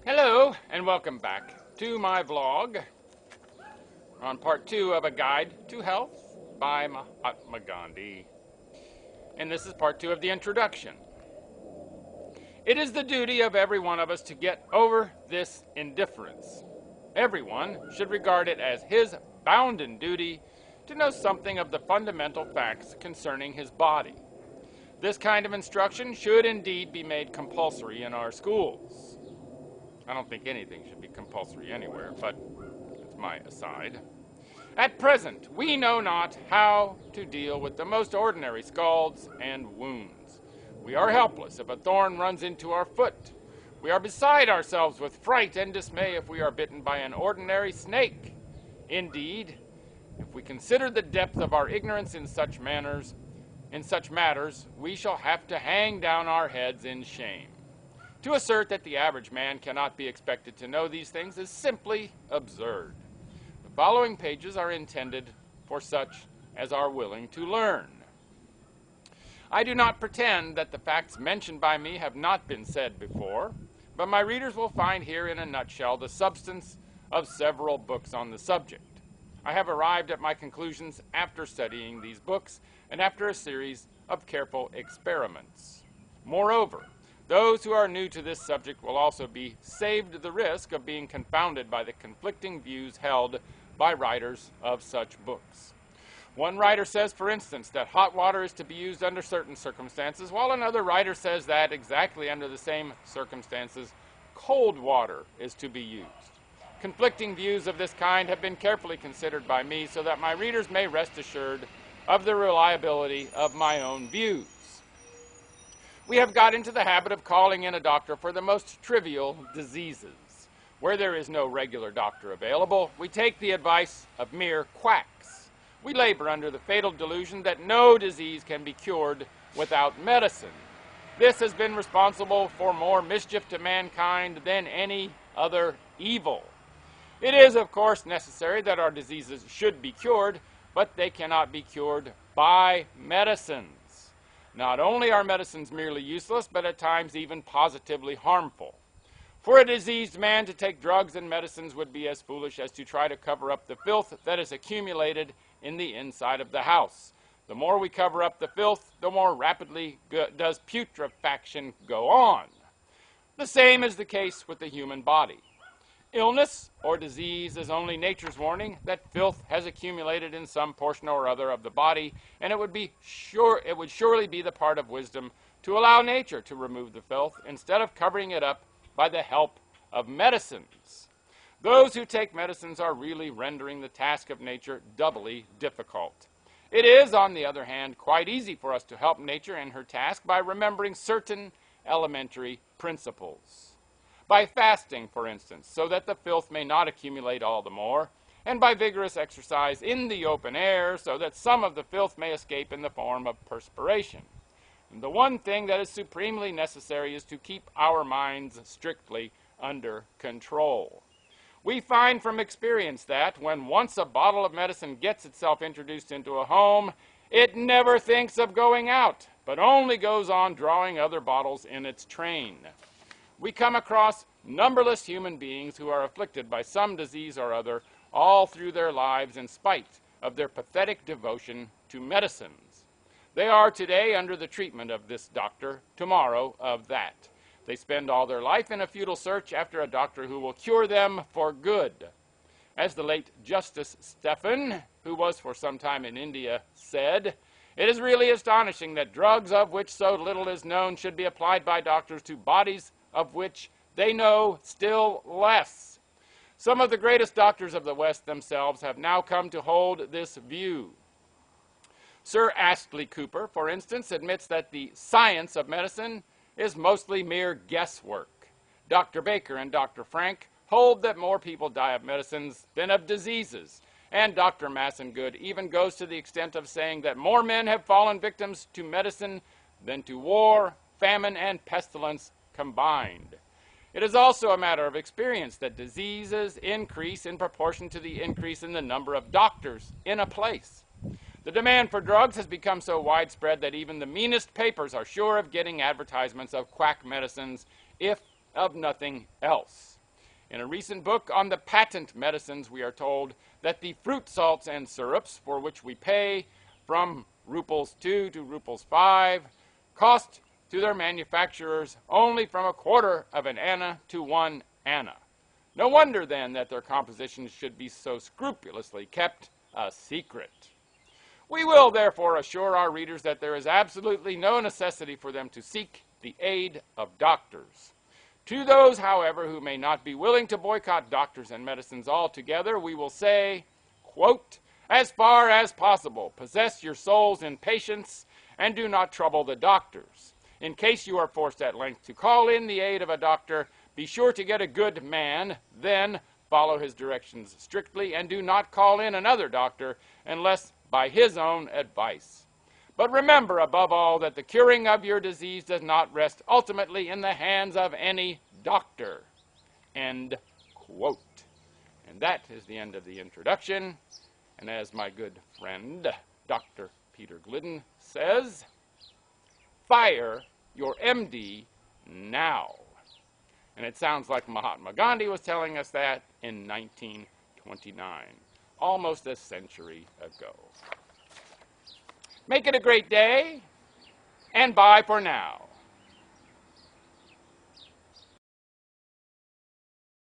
Hello, and welcome back to my vlog on part 2 of A Guide to Health by Mahatma Gandhi. And this is part 2 of the introduction. It is the duty of every one of us to get over this indifference. Everyone should regard it as his bounden duty to know something of the fundamental facts concerning his body. This kind of instruction should indeed be made compulsory in our schools. I don't think anything should be compulsory anywhere, but it's my aside. At present, we know not how to deal with the most ordinary scalds and wounds. We are helpless if a thorn runs into our foot. We are beside ourselves with fright and dismay if we are bitten by an ordinary snake. Indeed, if we consider the depth of our ignorance in such matters, we shall have to hang down our heads in shame. To assert that the average man cannot be expected to know these things is simply absurd. The following pages are intended for such as are willing to learn. I do not pretend that the facts mentioned by me have not been said before, but my readers will find here in a nutshell the substance of several books on the subject. I have arrived at my conclusions after studying these books and after a series of careful experiments. Moreover, those who are new to this subject will also be saved the risk of being confounded by the conflicting views held by writers of such books. One writer says, for instance, that hot water is to be used under certain circumstances, while another writer says that exactly under the same circumstances, cold water is to be used. Conflicting views of this kind have been carefully considered by me so that my readers may rest assured of the reliability of my own views. We have got into the habit of calling in a doctor for the most trivial diseases. Where there is no regular doctor available, we take the advice of mere quacks. We labor under the fatal delusion that no disease can be cured without medicine. This has been responsible for more mischief to mankind than any other evil. It is, of course, necessary that our diseases should be cured, but they cannot be cured by medicines. Not only are medicines merely useless, but at times even positively harmful. For a diseased man to take drugs and medicines would be as foolish as to try to cover up the filth that is accumulated in the inside of the house. The more we cover up the filth, the more rapidly does putrefaction go on. The same is the case with the human body. Illness or disease is only nature's warning that filth has accumulated in some portion or other of the body, and it would surely be the part of wisdom to allow nature to remove the filth instead of covering it up by the help of medicines. Those who take medicines are really rendering the task of nature doubly difficult. It is, on the other hand, quite easy for us to help nature in her task by remembering certain elementary principles. By fasting, for instance, so that the filth may not accumulate all the more, and by vigorous exercise in the open air, so that some of the filth may escape in the form of perspiration. And the one thing that is supremely necessary is to keep our minds strictly under control. We find from experience that when once a bottle of medicine gets itself introduced into a home, it never thinks of going out, but only goes on drawing other bottles in its train. We come across numberless human beings who are afflicted by some disease or other all through their lives in spite of their pathetic devotion to medicines. They are today under the treatment of this doctor, tomorrow of that. They spend all their life in a futile search after a doctor who will cure them for good. As the late Justice Stephen, who was for some time in India, said, "It is really astonishing that drugs of which so little is known should be applied by doctors to bodies of which they know still less." Some of the greatest doctors of the West themselves have now come to hold this view. Sir Astley Cooper, for instance, admits that the science of medicine is mostly mere guesswork. Dr. Baker and Dr. Frank hold that more people die of medicines than of diseases, and Dr. Massengood even goes to the extent of saying that more men have fallen victims to medicine than to war, famine, and pestilence combined. It is also a matter of experience that diseases increase in proportion to the increase in the number of doctors in a place. The demand for drugs has become so widespread that even the meanest papers are sure of getting advertisements of quack medicines if of nothing else. In a recent book on the patent medicines, we are told that the fruit salts and syrups, for which we pay from ruples 2 to ruples 5, cost to their manufacturers only from a quarter of an anna to 1 anna. No wonder then that their compositions should be so scrupulously kept a secret. We will therefore assure our readers that there is absolutely no necessity for them to seek the aid of doctors. To those, however, who may not be willing to boycott doctors and medicines altogether, we will say, quote, as far as possible, possess your souls in patience and do not trouble the doctors. In case you are forced at length to call in the aid of a doctor, be sure to get a good man, then follow his directions strictly, and do not call in another doctor unless by his own advice. But remember, above all, that the curing of your disease does not rest ultimately in the hands of any doctor. End quote. And that is the end of the introduction. And as my good friend, Dr. Peter Glidden says, fire your MD now. And it sounds like Mahatma Gandhi was telling us that in 1929, almost a century ago. Make it a great day, and bye for now.